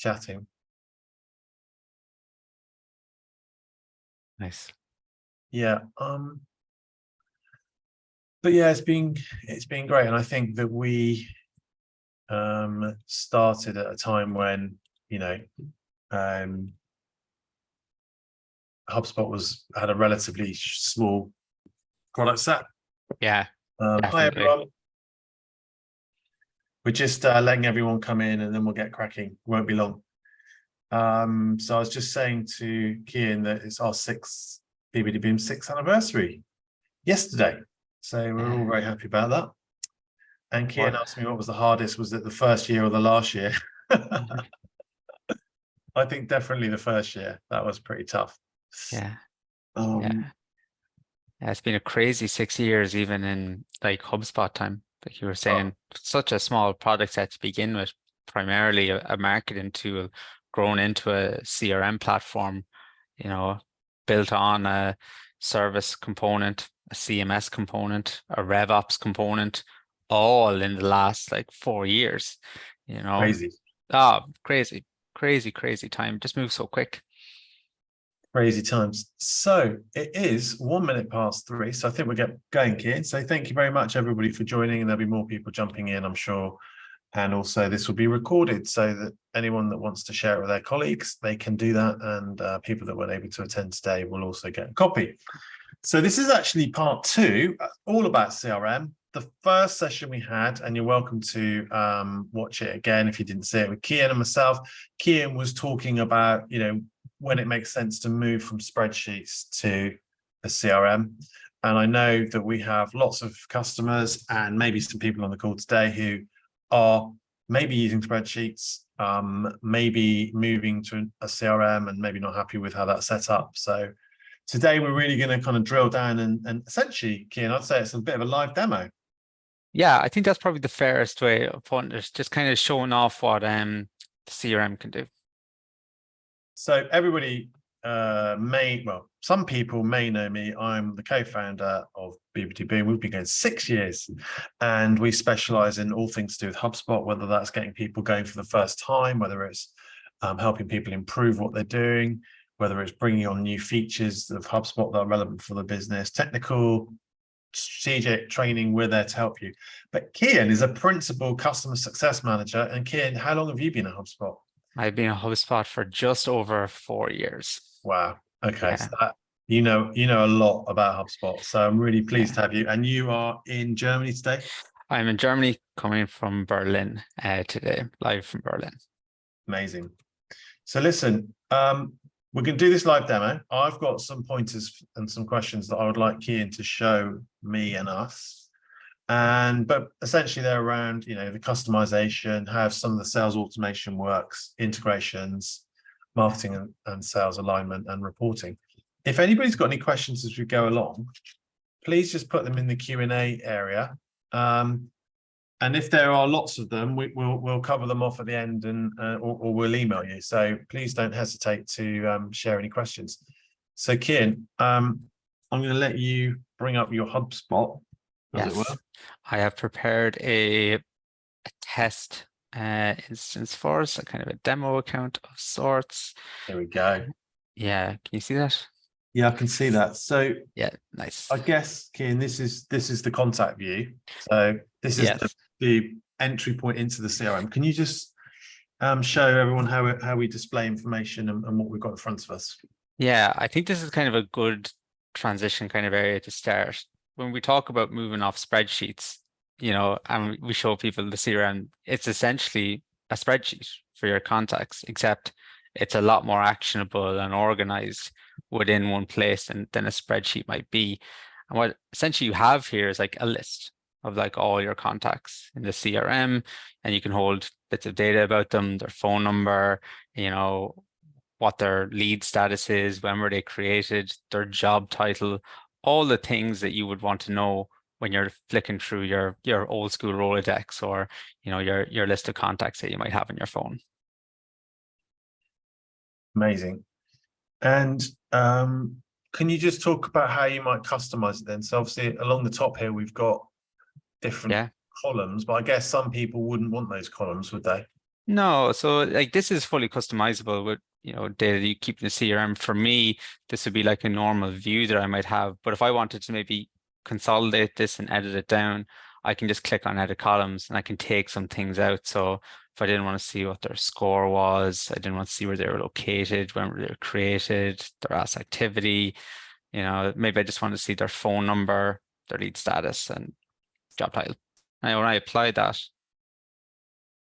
chatting. Nice. Yeah. But yeah, it's been great, and I think that we started at a time when HubSpot had a relatively small product set. Yeah. Hi everyone. We're just letting everyone come in, and then we'll get cracking. Won't be long. So I was just saying to Kian that it's our BBD Boom 6th anniversary yesterday. So we're all very happy about that. And Kian asked me what was the hardest. Was it the first year or the last year? I think definitely the first year. That was pretty tough. Yeah. It's been a crazy 6 years, even in like HubSpot time. Like you were saying, such a small product set to begin with, primarily a marketing tool, grown into a CRM platform, built on a service component, a CMS component, a RevOps component, all in the last like 4 years. Crazy. Crazy time. Just moves so quick. Crazy times. So it is 1 minute past 3. So I think we'll get going, Kian. So thank you very much, everybody, for joining. And there'll be more people jumping in, I'm sure. And also this will be recorded so that anyone that wants to share it with their colleagues, they can do that. And people that weren't able to attend today will also get a copy. So this is actually part 2, all about CRM. The first session we had, and you're welcome to watch it again if you didn't see it, with Kian and myself. Kian was talking about, when it makes sense to move from spreadsheets to a CRM. And I know that we have lots of customers and maybe some people on the call today who are maybe using spreadsheets, maybe moving to a CRM and maybe not happy with how that's set up. So today we're really going to kind of drill down and essentially, Kian, I'd say it's a bit of a live demo. Yeah, I think that's probably the fairest way of putting it, just kind of showing off what the CRM can do. So everybody some people may know me. I'm the co-founder of BBD Boom. We've been going 6 years, and we specialize in all things to do with HubSpot, whether that's getting people going for the first time, whether it's helping people improve what they're doing, whether it's bringing on new features of HubSpot that are relevant for the business, technical, strategic training. We're there to help you. But Kian is a principal customer success manager. And Kian, how long have you been at HubSpot? I've been at HubSpot for just over 4 years. Wow. Okay. Yeah. So that, you know a lot about HubSpot. So I'm really pleased to have you. And you are in Germany today? I'm in Germany, coming from Berlin today, live from Berlin. Amazing. So listen, we're going to do this live demo. I've got some pointers and some questions that I would like Kian to show me and us. But essentially they're around, the customization, how some of the sales automation works, integrations, marketing and sales alignment, and reporting. If anybody's got any questions as we go along, please just put them in the Q&A area. And if there are lots of them, we'll cover them off at the end, and or we'll email you. So please don't hesitate to share any questions. So Kian, I'm going to let you bring up your HubSpot. Yes, I have prepared a test instance for us, a kind of a demo account of sorts. There we go. Yeah, can you see that? Yeah, I can see that. So yeah, nice. I guess, Kian, this is the contact view. So this is the entry point into the CRM. Can you just show everyone how we display information and what we've got in front of us? Yeah, I think this is kind of a good transition kind of area to start. When we talk about moving off spreadsheets, and we show people the CRM, it's essentially a spreadsheet for your contacts, except it's a lot more actionable and organized within one place than a spreadsheet might be. And what essentially you have here is like a list of like all your contacts in the CRM, and you can hold bits of data about them, their phone number, what their lead status is, when were they created, their job title, all the things that you would want to know when you're flicking through your old school Rolodex, or your list of contacts that you might have on your phone. Amazing. And can you just talk about how you might customize it then? So obviously along the top here we've got different columns, but I guess some people wouldn't want those columns, would they? No, so like this is fully customizable with, data that you keep in the CRM. For me, this would be like a normal view that I might have. But if I wanted to maybe consolidate this and edit it down, I can just click on edit columns and I can take some things out. So if I didn't want to see what their score was, I didn't want to see where they were located, when they were created, their last activity, maybe I just want to see their phone number, their lead status, and job title. And when I apply that,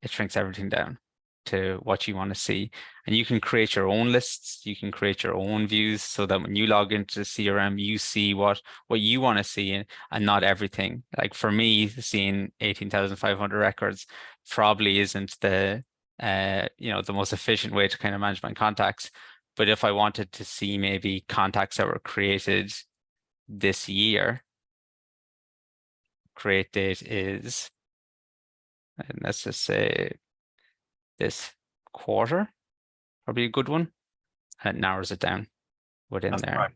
it shrinks everything down to what you want to see. And you can create your own lists, you can create your own views so that when you log into the CRM, you see what you want to see and not everything. Like for me, seeing 18,500 records probably isn't the the most efficient way to kind of manage my contacts. But if I wanted to see maybe contacts that were created this year, create date is, and let's just say this quarter, probably a good one, and it narrows it down within That's there. right.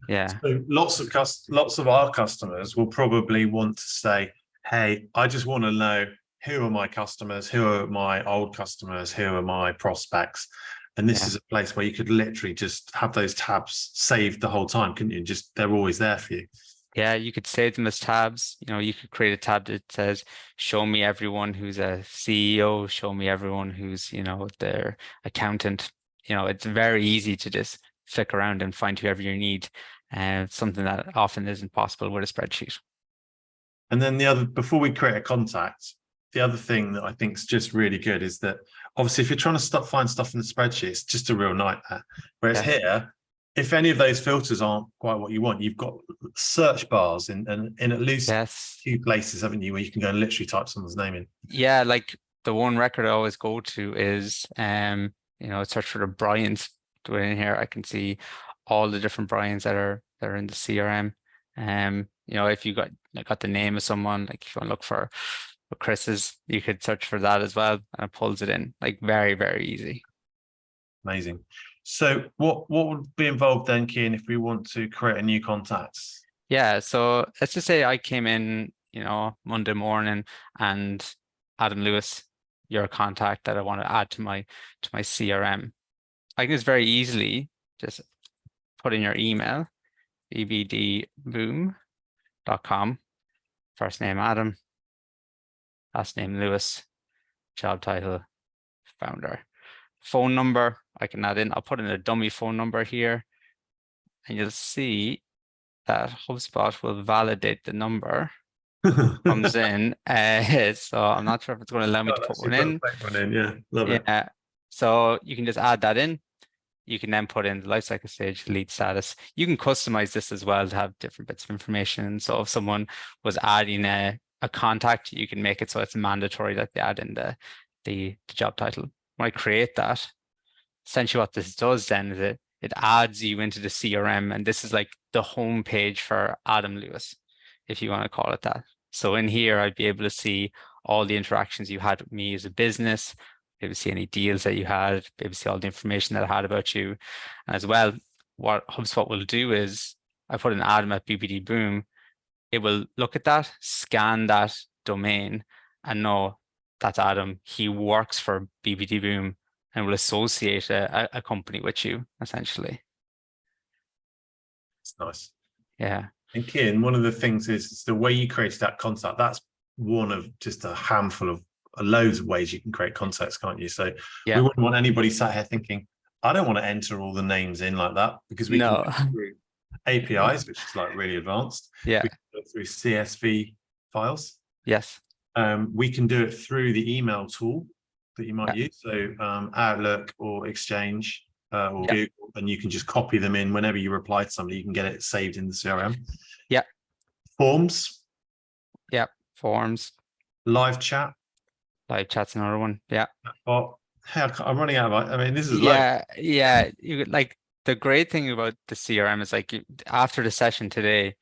Yeah. So lots of our customers will probably want to say, hey, I just want to know who are my customers, who are my old customers, who are my prospects. And this is a place where you could literally just have those tabs saved the whole time, couldn't you? Just they're always there for you. Yeah, you could save them as tabs. You could create a tab that says, show me everyone who's a CEO, show me everyone who's, their accountant. It's very easy to just flick around and find whoever you need. And something that often isn't possible with a spreadsheet. And then before we create a contact, the other thing that I think is just really good is that obviously if you're trying to find stuff in the spreadsheet, it's just a real nightmare. Whereas here, if any of those filters aren't quite what you want, you've got search bars in at least two places, haven't you, where you can go and literally type someone's name in. Yeah, like the one record I always go to is search for the Bryans. In here, I can see all the different Bryans that are in the CRM. If you got the name of someone, like if you want to look for Chris's, you could search for that as well, and it pulls it in. Like very, very easy. Amazing. So what would be involved then, Cian, if we want to create a new contact? Yeah, so let's just say I came in, Monday morning, and Adam Lewis, you're a contact that I want to add to my CRM. I can just very easily just put in your email, bbdboom.com, first name Adam, last name Lewis, job title founder. Phone number, I can add in, I'll put in a dummy phone number here, and you'll see that HubSpot will validate the number comes in. So I'm not sure if it's going to allow me to put one in. Yeah, love it. Yeah, so you can just add that in. You can then put in the lifecycle stage, lead status. You can customize this as well to have different bits of information. So if someone was adding a contact, you can make it so it's mandatory that they add in the job title. When I create that, essentially what this does then is it adds you into the CRM, and this is like the home page for Adam Lewis, if you want to call it that. So in here, I'd be able to see all the interactions you had with me as a business, be able to see any deals that you had, be able to see all the information that I had about you. And as well, what HubSpot will do is I put an Adam at BBD Boom. It will look at that, scan that domain, and know that's Adam. He works for BBD Boom, and will associate a company with you, essentially. It's nice. Yeah. And Cian, one of the things is the way you created that contact. That's one of just a handful of loads of ways you can create contacts, can't you? So we wouldn't want anybody sat here thinking, I don't want to enter all the names in like that, because we can go through APIs, which is like really advanced. Yeah. We can go through CSV files. Yes. We can do it through the email tool that you might use, so Outlook or Exchange or Google, and you can just copy them in whenever you reply to somebody. You can get it saved in the CRM. Yeah. Forms. Yeah. Forms. Live chat. Live chat's another one. Yeah. Oh, hey, I'm running out of. I mean, this is yeah. You like the great thing about the CRM is like after the session today,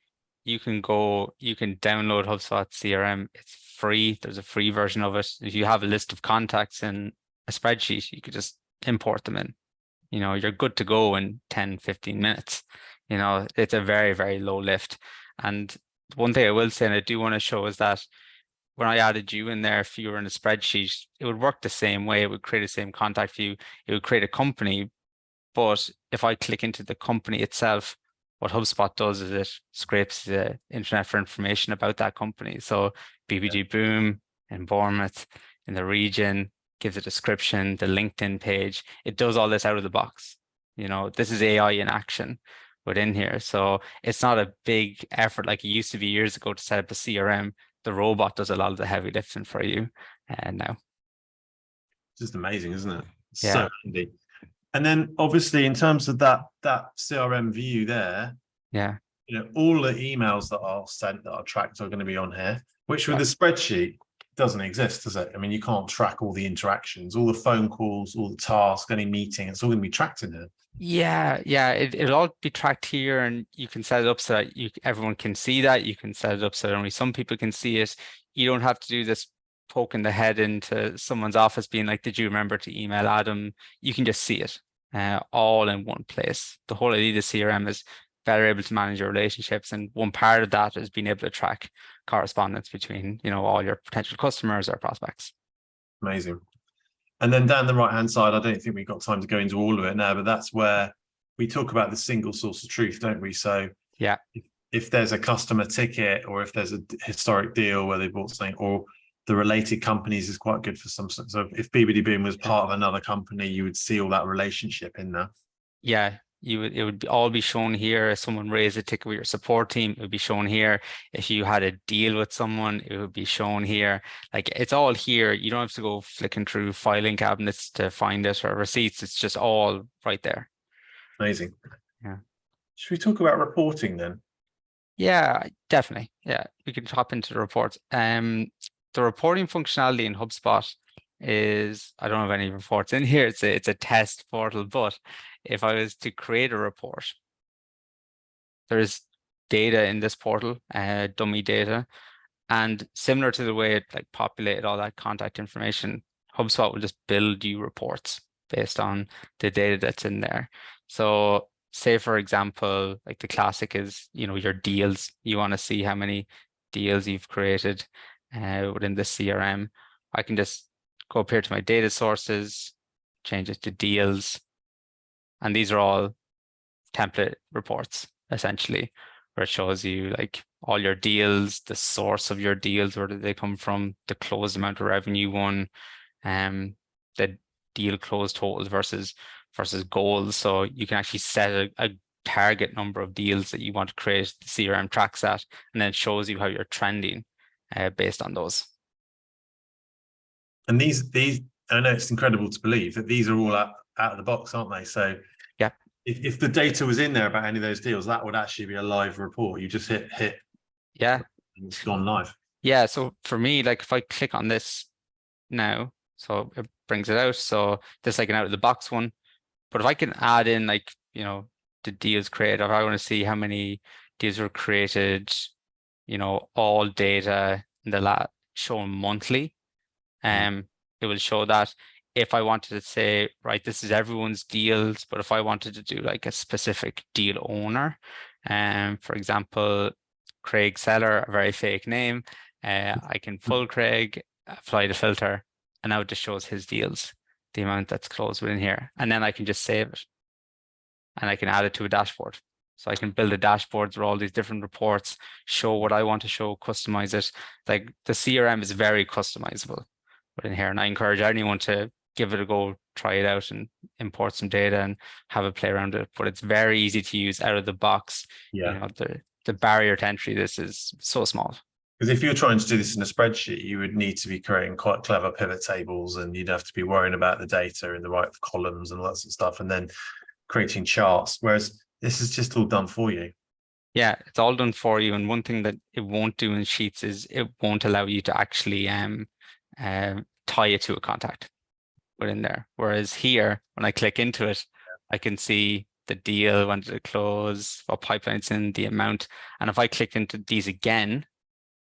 you can download HubSpot CRM. It's free. There's a free version of it. If you have a list of contacts in a spreadsheet, you could just import them in. You're good to go in 10, 15 minutes. It's a very, very low lift. And one thing I will say, and I do want to show, is that when I added you in there, if you were in a spreadsheet, it would work the same way. It would create the same contact view. It would create a company. But if I click into the company itself, what HubSpot does is it scrapes the internet for information about that company. So BBG Boom in Bournemouth, in the region, gives a description, the LinkedIn page. It does all this out of the box. This is AI in action within here. So it's not a big effort like it used to be years ago to set up a CRM. The robot does a lot of the heavy lifting for you now. Just amazing, isn't it? Yeah. So handy. And then obviously in terms of that CRM view there, Yeah. all the emails that are sent that are tracked are going to be on here, which with Yeah. the spreadsheet doesn't exist, does it? I mean, you can't track all the interactions, all the phone calls, all the tasks, any meeting. It's all going to be tracked in here. Yeah, it'll all be tracked here, and you can set it up so that everyone can see that. You can set it up so that only some people can see it. You don't have to do this poking the head into someone's office being like, did you remember to email Adam? You can just see it all in one place. The whole idea of CRM is better able to manage your relationships, and one part of that is being able to track correspondence between all your potential customers or prospects. Amazing. And then down the right-hand side, I don't think we've got time to go into all of it now, but that's where we talk about the single source of truth, don't we? So yeah, if there's a customer ticket or if there's a historic deal where they bought something, or the related companies is quite good for some. So if BBD Boom was part of another company, you would see all that relationship in there. Yeah, it would all be shown here. If someone raised a ticket with your support team, it would be shown here. If you had a deal with someone, it would be shown here. Like, it's all here. You don't have to go flicking through filing cabinets to find it, or receipts. It's just all right there. Amazing. Yeah. Should we talk about reporting then? Yeah, definitely. Yeah, we can hop into the reports. The reporting functionality in HubSpot is, I don't have any reports in here. It's a test portal, but if I was to create a report, there's data in this portal, dummy data, and similar to the way it like populated all that contact information, HubSpot will just build you reports based on the data that's in there. So say, for example, like the classic is, your deals. You want to see how many deals you've created within the CRM. I can just go up here to my data sources, change it to deals, and these are all template reports essentially, where it shows you like all your deals, the source of your deals, where did they come from, the closed amount of revenue won, the deal close totals versus goals. So you can actually set a target number of deals that you want to create. The CRM tracks that, and then it shows you how you're trending based on those. And these, I know it's incredible to believe that these are all out of the box, aren't they? So yeah, if the data was in there about any of those deals, that would actually be a live report. You just hit, yeah, and it's gone live. Yeah. So for me, like if I click on this now, so it brings it out. So this like an out of the box one. But if I can add in like, the deals created, if I want to see how many deals were created, all data in the last shown monthly, it will show that. If I wanted to say, right, this is everyone's deals, but if I wanted to do like a specific deal owner, for example, Craig Seller, a very fake name, I can pull Craig, apply the filter, and now it just shows his deals, the amount that's closed within here. And then I can just save it and I can add it to a dashboard. So I can build a dashboard through all these different reports, show what I want to show, customize it. Like the CRM is very customizable within here. And I encourage anyone to give it a go, try it out and import some data and have a play around it. But it's very easy to use out of the box. Yeah. The barrier to entry, this is so small. Because if you're trying to do this in a spreadsheet, you would need to be creating quite clever pivot tables, and you'd have to be worrying about the data in the right columns and lots of stuff, and then creating charts. Whereas this is just all done for you. Yeah, it's all done for you. And one thing that it won't do in Sheets is it won't allow you to actually tie it to a contact within there. Whereas here, when I click into it, I can see the deal, when did it close, what pipeline it's in, the amount. And if I click into these again,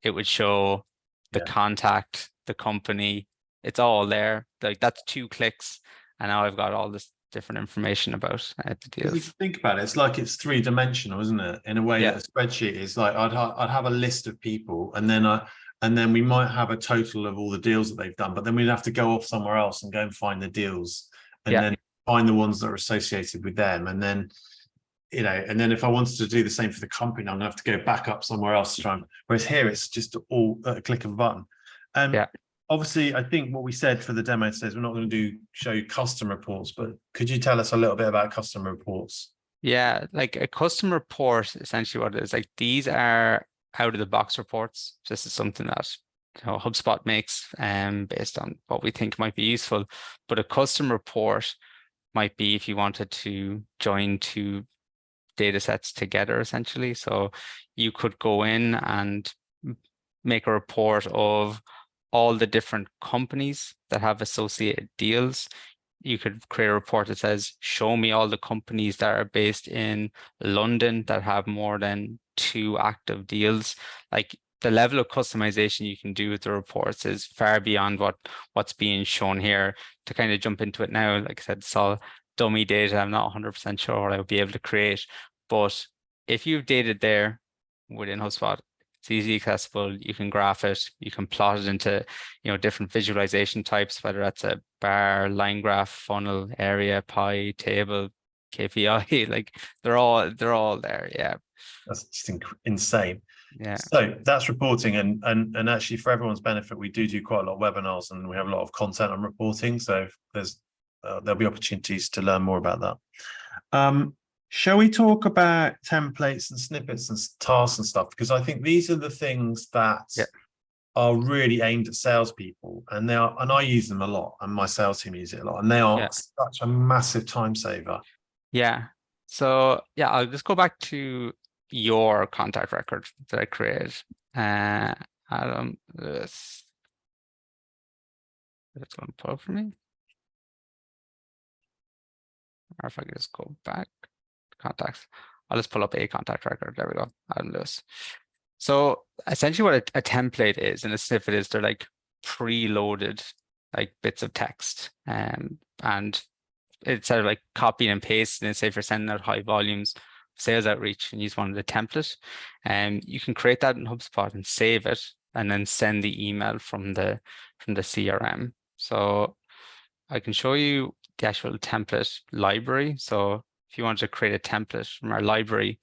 it would show the contact, the company. It's all there. Like that's 2 clicks, and now I've got all this different information about the deals. If you think about it, it's like it's 3-dimensional, isn't it? In a way that a spreadsheet is like, I'd have a list of people, and then and then we might have a total of all the deals that they've done, but then we'd have to go off somewhere else and go and find the deals, and then find the ones that are associated with them. And then, and then if I wanted to do the same for the company, I'm gonna have to go back up somewhere else to try and, whereas here it's just all at a click of a button. Obviously, I think what we said for the demo today is we're not going to show you custom reports, but could you tell us a little bit about custom reports? Yeah, like a custom report, essentially what it is, like these are out of the box reports. This is something that HubSpot makes based on what we think might be useful. But a custom report might be if you wanted to join two data sets together, essentially. So you could go in and make a report of all the different companies that have associated deals. You could create a report that says, show me all the companies that are based in London that have more than 2 active deals. Like the level of customization you can do with the reports is far beyond what's being shown here. To kind of jump into it now, like I said, it's all dummy data. I'm not 100% sure what I would be able to create, but if you've data there within HubSpot, it's easily accessible. You can graph it. You can plot it into, different visualization types, whether that's a bar, line graph, funnel, area, pie, table, KPI. Like they're all there. Yeah, that's just insane. Yeah. So that's reporting, and actually for everyone's benefit, we do quite a lot of webinars, and we have a lot of content on reporting. So there'll be opportunities to learn more about that. Shall we talk about templates and snippets and tasks and stuff? Because I think these are the things that are really aimed at salespeople, and I use them a lot, and my sales team use it a lot, and they are such a massive time saver. Yeah. So I'll just go back to your contact record that I created. Adam, that's going to pull up for me. Or if I can just go back. Contacts. I'll just pull up a contact record. There we go. Adam Lewis. So essentially what a template is and a snippet is, they're like preloaded like bits of text. And it's sort of like copying and pasting. And say if you're sending out high volumes sales outreach and you just wanted a template, and you can create that in HubSpot and save it and then send the email from the CRM. So I can show you the actual template library. So if you want to create a template from our library,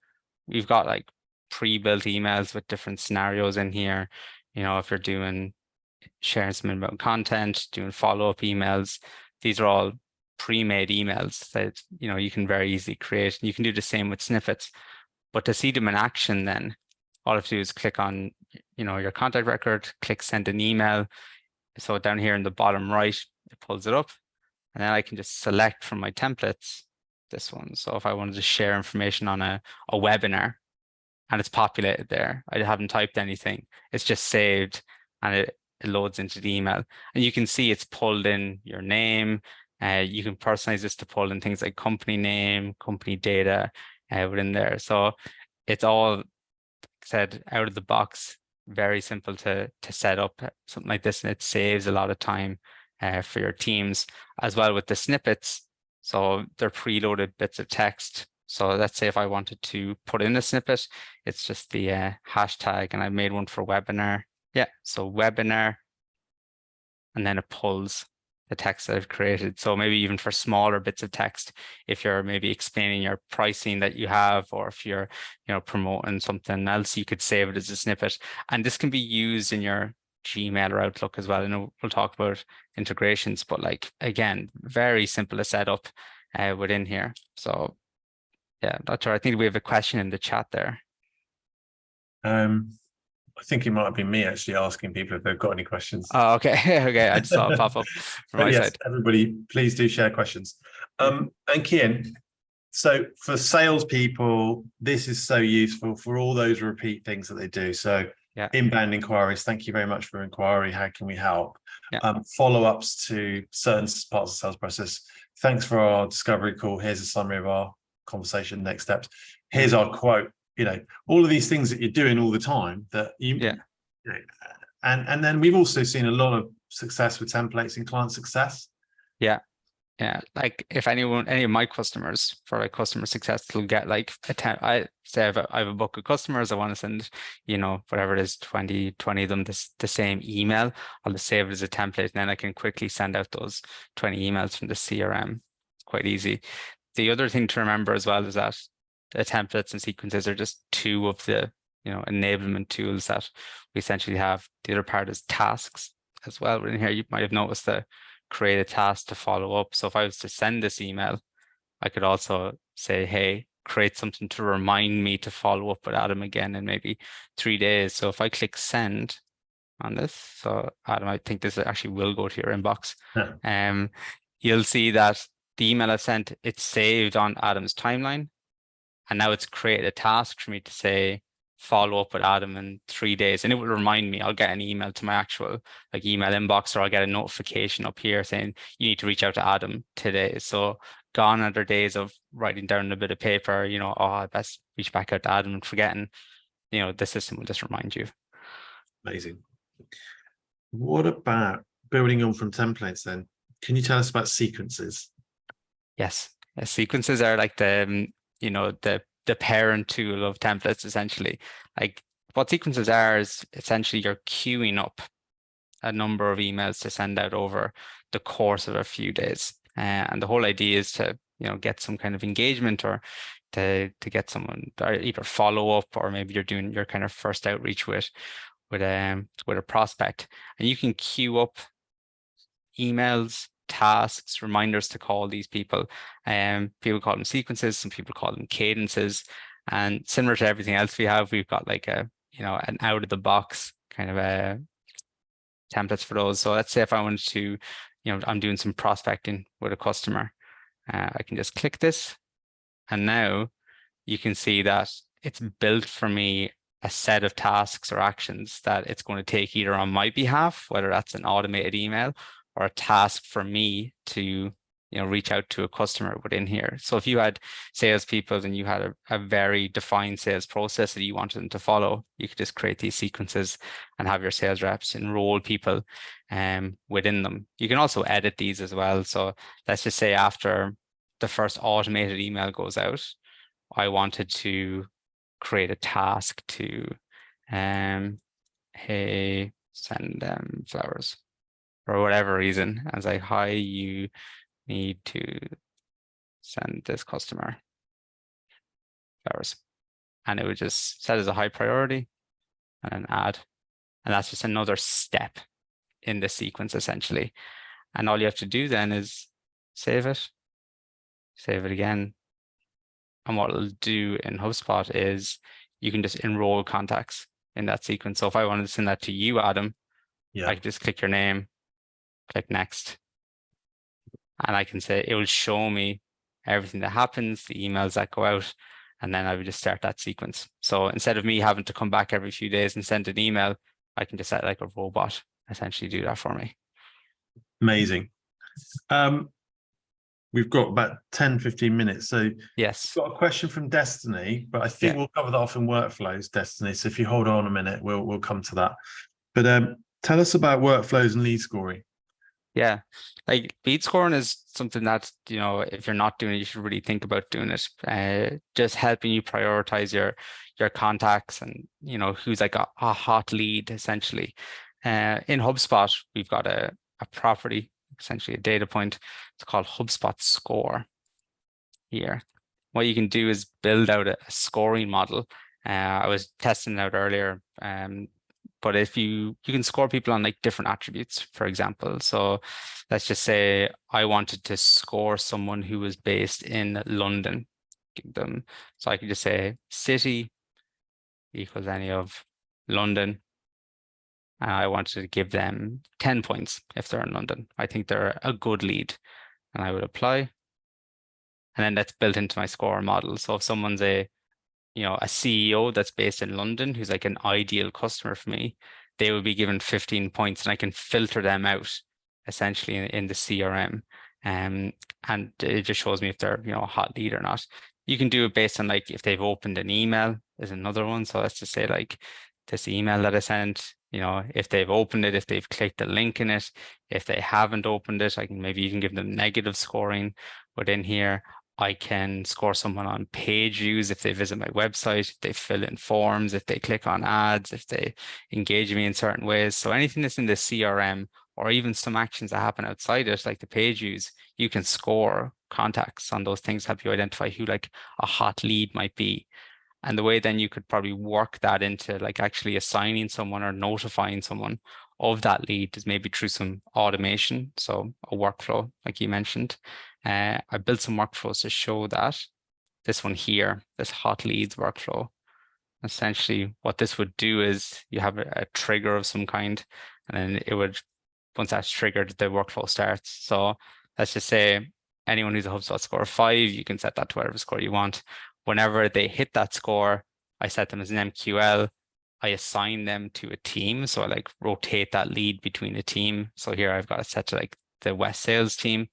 we've got like pre-built emails with different scenarios in here. If you're doing sharing some inbound content, doing follow-up emails, these are all pre-made emails that you can very easily create. And you can do the same with snippets. But to see them in action, then all you have to do is click on your contact record, click send an email. So down here in the bottom right, it pulls it up, and then I can just select from my templates this one. So if I wanted to share information on a webinar, and it's populated there, I haven't typed anything, it's just saved and it loads into the email. And you can see it's pulled in your name. You can personalize this to pull in things like company name, company data within there. So it's all said out of the box, very simple to set up something like this, and it saves a lot of time for your teams as well with the snippets. So they're preloaded bits of text. So let's say if I wanted to put in a snippet, it's just the hashtag, and I made one for webinar. So webinar, and then it pulls the text that I've created. So maybe even for smaller bits of text, if you're maybe explaining your pricing that you have, or if you're promoting something else, you could save it as a snippet. And this can be used in your Gmail or Outlook as well. I know we'll talk about integrations, but like again, very simple to set up within here. So that's right. I think we have a question in the chat there. I think it might have been me actually asking people if they've got any questions. Oh, okay. Okay, I just saw it pop up from my side. Everybody, please do share questions. And Kian, so for salespeople, this is so useful for all those repeat things that they do. So inbound inquiries, thank you very much for inquiry. How can we help? Follow-ups to certain parts of the sales process. Thanks for our discovery call. Here's a summary of our conversation, next steps. Here's our quote. All of these things that you're doing all the time that and then we've also seen a lot of success with templates in client success. Yeah, like if any of my customers for like customer success will get like I say I have a book of customers, I want to send, whatever it is, 20 of them the same email. I'll just save it as a template, and then I can quickly send out those 20 emails from the CRM. It's quite easy. The other thing to remember as well is that the templates and sequences are just two of the, enablement tools that we essentially have. The other part is tasks as well. In here, you might have noticed the create a task to follow up. So if I was to send this email, I could also say, hey, create something to remind me to follow up with Adam again in maybe 3 days. So if I click send on this, so Adam, I think this actually will go to your inbox. Yeah. You'll see that the email I sent, it's saved on Adam's timeline. And now it's created a task for me to say, follow up with Adam in 3 days. And it will remind me, I'll get an email to my actual like email inbox, or I'll get a notification up here saying you need to reach out to Adam today. So gone are the days of writing down a bit of paper, oh, I best reach back out to Adam and forgetting, the system will just remind you. Amazing. What about building on from templates then? Can you tell us about sequences? Yes. Sequences are like the parent tool of templates, essentially. Like what sequences are is essentially you're queuing up a number of emails to send out over the course of a few days. And the whole idea is to, get some kind of engagement, or to get someone either follow up, or maybe you're doing your kind of first outreach with a prospect. And you can queue up emails, tasks, reminders to call these people. People call them sequences, some people call them cadences. And similar to everything else we have, we've got like an out of the box kind of a templates for those. So let's say if I wanted to, I'm doing some prospecting with a customer, I can just click this, and now you can see that it's built for me a set of tasks or actions that it's going to take either on my behalf, whether that's an automated email or a task for me to reach out to a customer within here. So if you had salespeople and you had a very defined sales process that you wanted them to follow, you could just create these sequences and have your sales reps enroll people within them. You can also edit these as well. So let's just say after the first automated email goes out, I wanted to create a task to, hey, send them flowers for whatever reason. I was like, hi, you need to send this customer flowers. And it would just set as a high priority and then add. And that's just another step in the sequence, essentially. And all you have to do then is save it again. And what it'll do in HubSpot is you can just enroll contacts in that sequence. So if I wanted to send that to you, Adam, I can just click your name, click next. And I can say it will show me everything that happens, the emails that go out, and then I would just start that sequence. So instead of me having to come back every few days and send an email, I can just set like a robot essentially do that for me. Amazing. We've got about 10, 15 minutes. So yes, got a question from Destiny, but I think we'll cover that off in workflows, Destiny. So if you hold on a minute, we'll come to that. But tell us about workflows and lead scoring. Yeah, like lead scoring is something that, if you're not doing it, you should really think about doing it. Just helping you prioritize your contacts and, who's like a hot lead, essentially. In HubSpot, we've got a property, essentially a data point. It's called HubSpot Score here. What you can do is build out a scoring model. I was testing it out earlier. But if you can score people on like different attributes, for example. So let's just say I wanted to score someone who was based in London. So I could just say city equals any of London. And I wanted to give them 10 points if they're in London. I think they're a good lead. And I would apply. And then that's built into my score model. So if someone's a CEO that's based in London, who's like an ideal customer for me, they will be given 15 points, and I can filter them out essentially in the CRM. And it just shows me if they're, a hot lead or not. You can do it based on like if they've opened an email is another one. So let's just say like this email that I sent, You know, if they've opened it, if they've clicked the link in it, if they haven't opened it, I can maybe even give them negative scoring within here. I can score someone on page views if they visit my website, if they fill in forms, if they click on ads, if they engage me in certain ways. So anything that's in the CRM or even some actions that happen outside it, like the page views, you can score contacts on those things, help you identify who like a hot lead might be. And the way then you could probably work that into like actually assigning someone or notifying someone of that lead is maybe through some automation. So a workflow, like you mentioned. I built some workflows to show that. This one here, this hot leads workflow. Essentially, what this would do is you have a trigger of some kind, and then it would, once that's triggered, the workflow starts. So let's just say anyone who's a HubSpot score of 5, you can set that to whatever score you want. Whenever they hit that score, I set them as an MQL. I assign them to a team. So I like rotate that lead between a team. So here I've got it set to like the West sales team.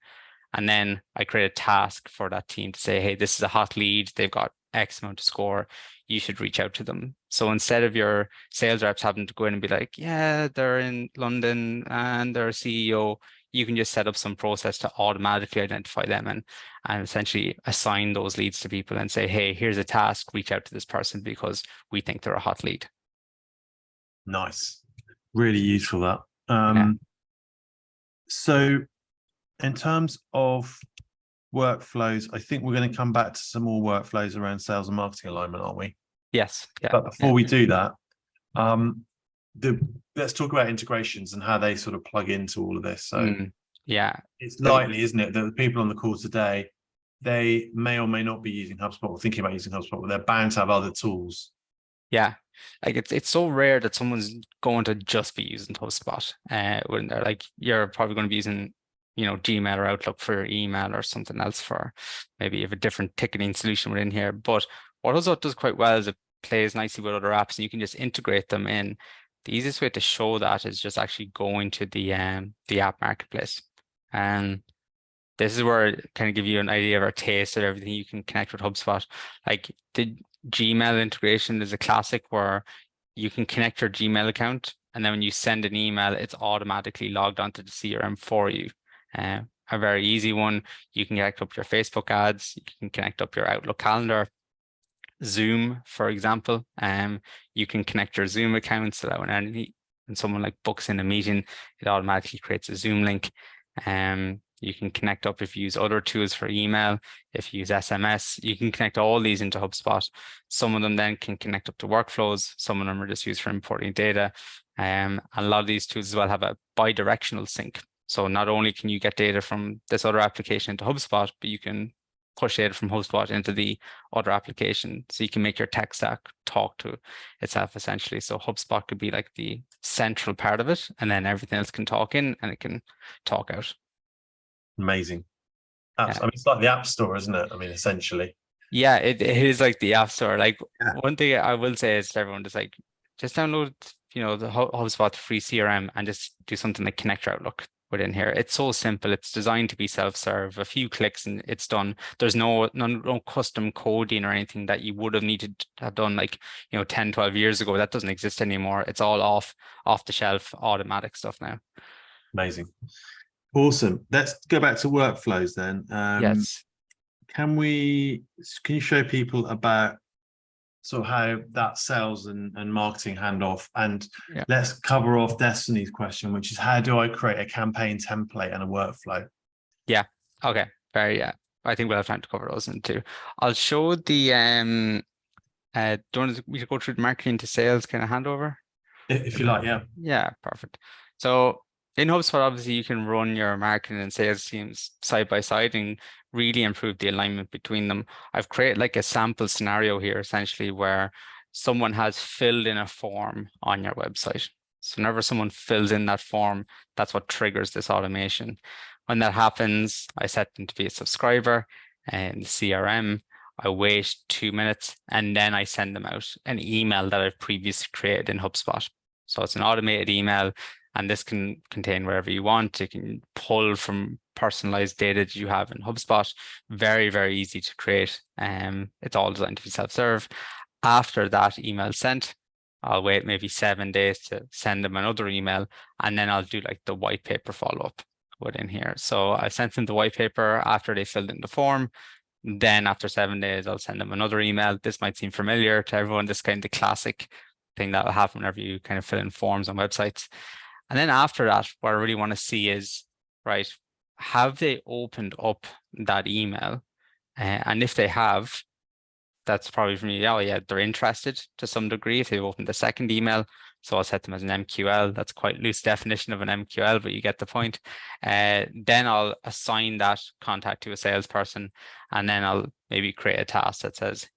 And then I create a task for that team to say, hey, this is a hot lead. They've got X amount to score. You should reach out to them. So instead of your sales reps having to go in and be like, yeah, they're in London and they're a CEO, you can just set up some process to automatically identify them and essentially assign those leads to people and say, hey, here's a task, reach out to this person because we think they're a hot lead. Nice. Really useful that. Yeah. So in terms of workflows, I think we're going to come back to some more workflows around sales and marketing alignment, aren't we? Yes. Yeah. But before we do that, let's talk about integrations and how they sort of plug into all of this. So yeah, it's likely, isn't it, that the people on the call today, they may or may not be using HubSpot or thinking about using HubSpot, but they're bound to have other tools. Yeah, like it's so rare that someone's going to just be using HubSpot. When they're like, you're probably going to be using, Gmail or Outlook for your email or something else for maybe you have a different ticketing solution within here. But what HubSpot does quite well is it plays nicely with other apps and you can just integrate them in. The easiest way to show that is just actually going to the app marketplace. And this is where I kind of give you an idea of our taste of everything you can connect with HubSpot. Like the Gmail integration is a classic where you can connect your Gmail account, and then when you send an email, it's automatically logged onto the CRM for you. A very easy one, you can connect up your Facebook ads, you can connect up your Outlook calendar, Zoom, for example. You can connect your Zoom accounts so that when someone like books in a meeting, it automatically creates a Zoom link. You can connect up if you use other tools for email, if you use SMS, you can connect all these into HubSpot. Some of them then can connect up to workflows. Some of them are just used for importing data. And a lot of these tools as well have a bi-directional sync. So not only can you get data from this other application into HubSpot, but you can push data from HubSpot into the other application. So you can make your tech stack talk to itself essentially. So HubSpot could be like the central part of it, and then everything else can talk in and it can talk out. Amazing. I mean, it's like the App Store, isn't it? I mean, essentially. Yeah, it is like the App Store. Like one thing I will say is to everyone, just download, the HubSpot free CRM and just do something like connect your Outlook within here. It's so simple. It's designed to be self-serve. A few clicks and it's done. There's no custom coding or anything that you would have needed to have done like 10, 12 years ago. That doesn't exist anymore. It's all off the shelf automatic stuff now. Amazing. Awesome. Let's go back to workflows then. Yes. Can you show people about sort of how that sales and marketing handoff, and let's cover off Destiny's question, which is how do I create a campaign template and a workflow? Yeah. Okay. I think we'll have time to cover those in too. I'll show the do you want me to go through the marketing to sales kind of handover? If you like, yeah. Yeah, perfect. So in HubSpot, obviously you can run your marketing and sales teams side by side and really improve the alignment between them. I've created like a sample scenario here essentially where someone has filled in a form on your website. So whenever someone fills in that form, that's what triggers this automation. When that happens, I set them to be a subscriber and the CRM. I wait 2 minutes and then I send them out an email that I've previously created in HubSpot. So it's an automated email, and this can contain wherever you want. It can pull from personalized data that you have in HubSpot. Very, very easy to create. It's all designed to be self-serve. After that email sent, I'll wait maybe 7 days to send them another email, and then I'll do like the white paper follow-up within here. So I sent them the white paper after they filled in the form. Then after 7 days, I'll send them another email. This might seem familiar to everyone. This is kind of the classic thing that will happen whenever you kind of fill in forms on websites. And then after that, what I really want to see is, right, have they opened up that email? And if they have, that's probably for me, oh yeah, they're interested to some degree if they've opened the second email. So I'll set them as an MQL. That's quite loose definition of an MQL, but you get the point. Then I'll assign that contact to a salesperson, and then I'll maybe create a task that says,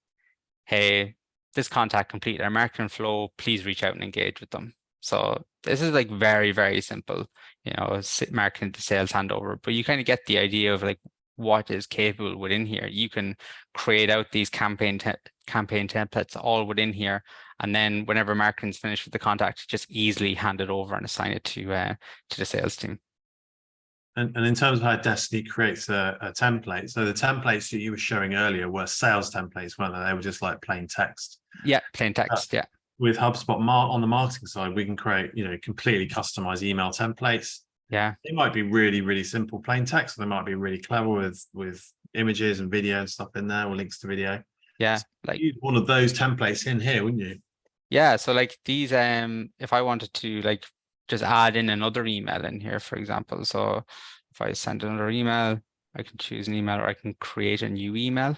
hey, this contact completed our marketing flow, please reach out and engage with them. So this is like very, very simple, marketing to sales handover, but you kind of get the idea of like what is capable within here. You can create out these campaign templates all within here, and then whenever marketing's finished with the contact, just easily hand it over and assign it to the sales team. And in terms of how Destiny creates a template, so the templates that you were showing earlier were sales templates, weren't they? They were just like plain text. Yeah, plain text. Yeah. With HubSpot on the marketing side, we can create, completely customized email templates. Yeah. It might be really, really simple plain text. They might be really clever with images and video and stuff in there, or links to video. Yeah. So like use one of those templates in here, wouldn't you? Yeah. So like these, if I wanted to like just add in another email in here, for example. So if I send another email, I can choose an email, or I can create a new email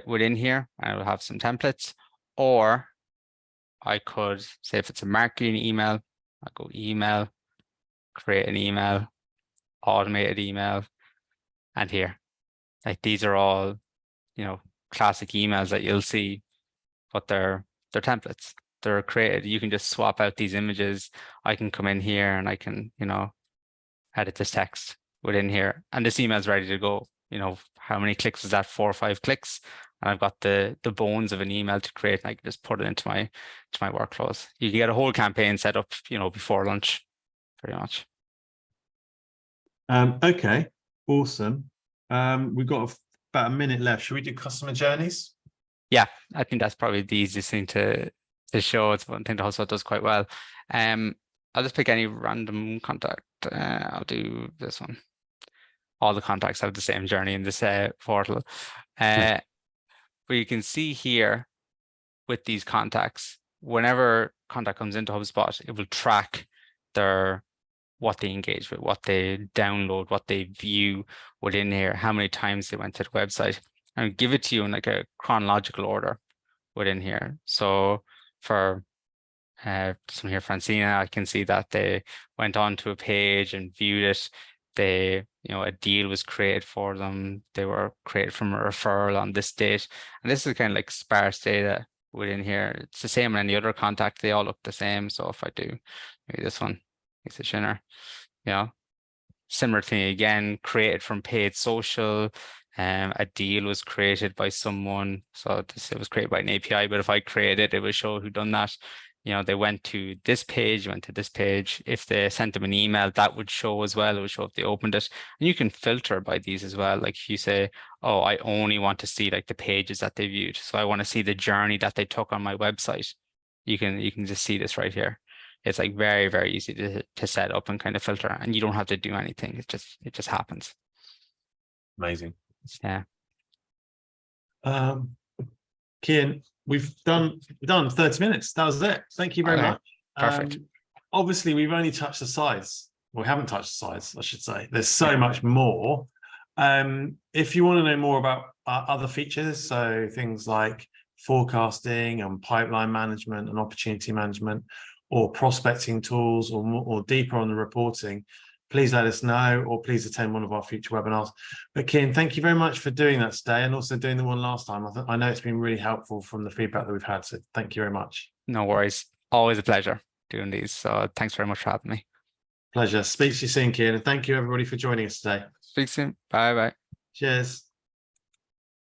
within here. I will have some templates, or I could say if it's a marketing email, I go email, create an email, automated email, and here, like these are all, classic emails that you'll see, but they're templates. They're created. You can just swap out these images. I can come in here and I can, edit this text within here, and this email is ready to go. How many clicks is that? 4 or 5 clicks. And I've got the bones of an email to create, and I can just put it into my workflows. You can get a whole campaign set up, before lunch, pretty much. Okay, awesome. We've got about a minute left. Should we do customer journeys? Yeah, I think that's probably the easiest thing to show. It's one thing that HubSpot does quite well. I'll just pick any random contact. I'll do this one. All the contacts have the same journey in this portal. But you can see here with these contacts, whenever contact comes into HubSpot, it will track what they engage with, what they download, what they view within here, how many times they went to the website, and give it to you in like a chronological order within here. So for someone here, Francina, I can see that they went on to a page and viewed it. They, a deal was created for them. They were created from a referral on this date. And this is kind of like sparse data within here. It's the same on any other contact. They all look the same. So if I do maybe this one, it's a Shinner, similar thing again, created from paid social. A deal was created by someone. So it was created by an API, but if I create it, it will show who done that. They went to this page, went to this page. If they sent them an email, that would show as well. It would show if they opened it. And you can filter by these as well. Like if you say, oh, I only want to see like the pages that they viewed. So I want to see the journey that they took on my website. You can just see this right here. It's like very, very easy to set up and kind of filter, and you don't have to do anything. It just happens. Amazing. Yeah. Kian, we've done 30 minutes. That was it. Thank you very much. Perfect. Obviously, we've only touched the sides. Well, we haven't touched the sides, I should say. There's so much more. If you want to know more about other features, so things like forecasting and pipeline management and opportunity management, or prospecting tools, or deeper on the reporting, please let us know, or please attend one of our future webinars. But Kian, thank you very much for doing that today, and also doing the one last time. I know it's been really helpful from the feedback that we've had, so thank you very much. No worries. Always a pleasure doing these. So thanks very much for having me. Pleasure. Speak to you soon, Kian, and thank you everybody for joining us today. Speak soon. Bye bye. Cheers.